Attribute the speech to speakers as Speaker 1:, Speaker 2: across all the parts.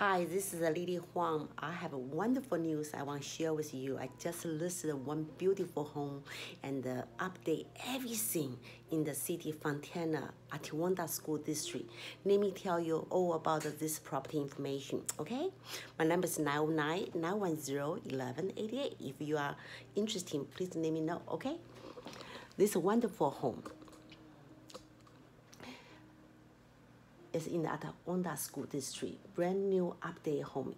Speaker 1: Hi, this is Lady Hwang. I have a wonderful news I want to share with you. I just listed one beautiful home and update everything in the city Fontana at Hwang School District. Let me tell you all about this property information, okay? My number is 909-910-1188. If you are interested, please let me know, okay? This is a wonderful home. Is in the Hwang School District. Brand new update home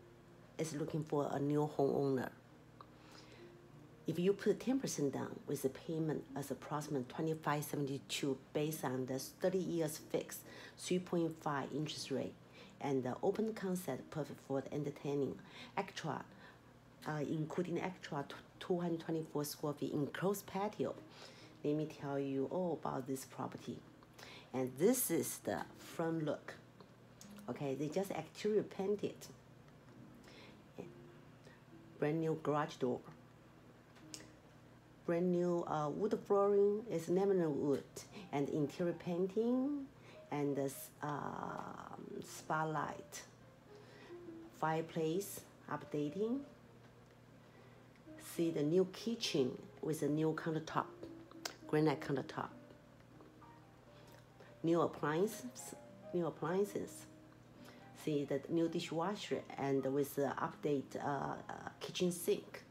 Speaker 1: is looking for a new homeowner. If you put 10% down with the payment as approximately $25.72 based on the 30 years fixed 3.5 interest rate and the open concept perfect for the entertaining extra, including extra 224 square feet enclosed patio. Let me tell you all about this property. And this is the front look. Okay, they just exterior painted. Brand new garage door. Brand new wood flooring is laminate wood and interior painting and the spotlight. Fireplace updating. See the new kitchen with a new countertop, granite countertop. New appliances. See the new dishwasher and with the update kitchen sink.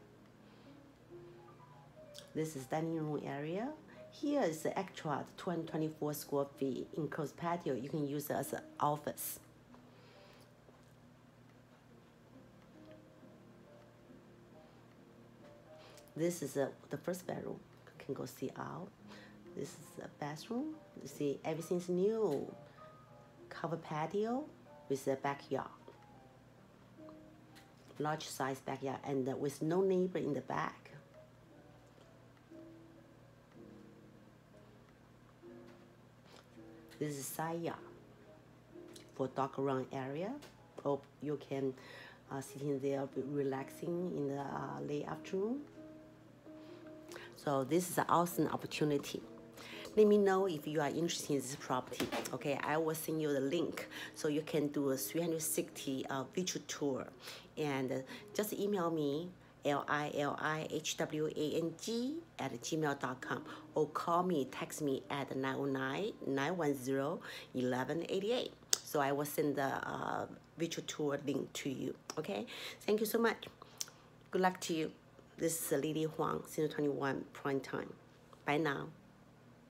Speaker 1: This is dining room area. Here is the extra 224 square feet enclosed patio. You can use it as an office. This is the first bedroom. You can go see out. This is the bathroom. You see everything's new. Covered patio with a backyard. Large size backyard and with no neighbor in the back. This is side yard for dog run area. Hope you can sit in there relaxing in the late afternoon. So this is an awesome opportunity. Let me know if you are interested in this property. Okay, I will send you the link so you can do a 360 virtual tour. And just email me lilihwang@gmail.com or call me, text me at 909-910-1188. So I will send the virtual tour link to you. Okay, thank you so much. Good luck to you. This is Lady Hwang, Senior 21 Prime Time. Bye now.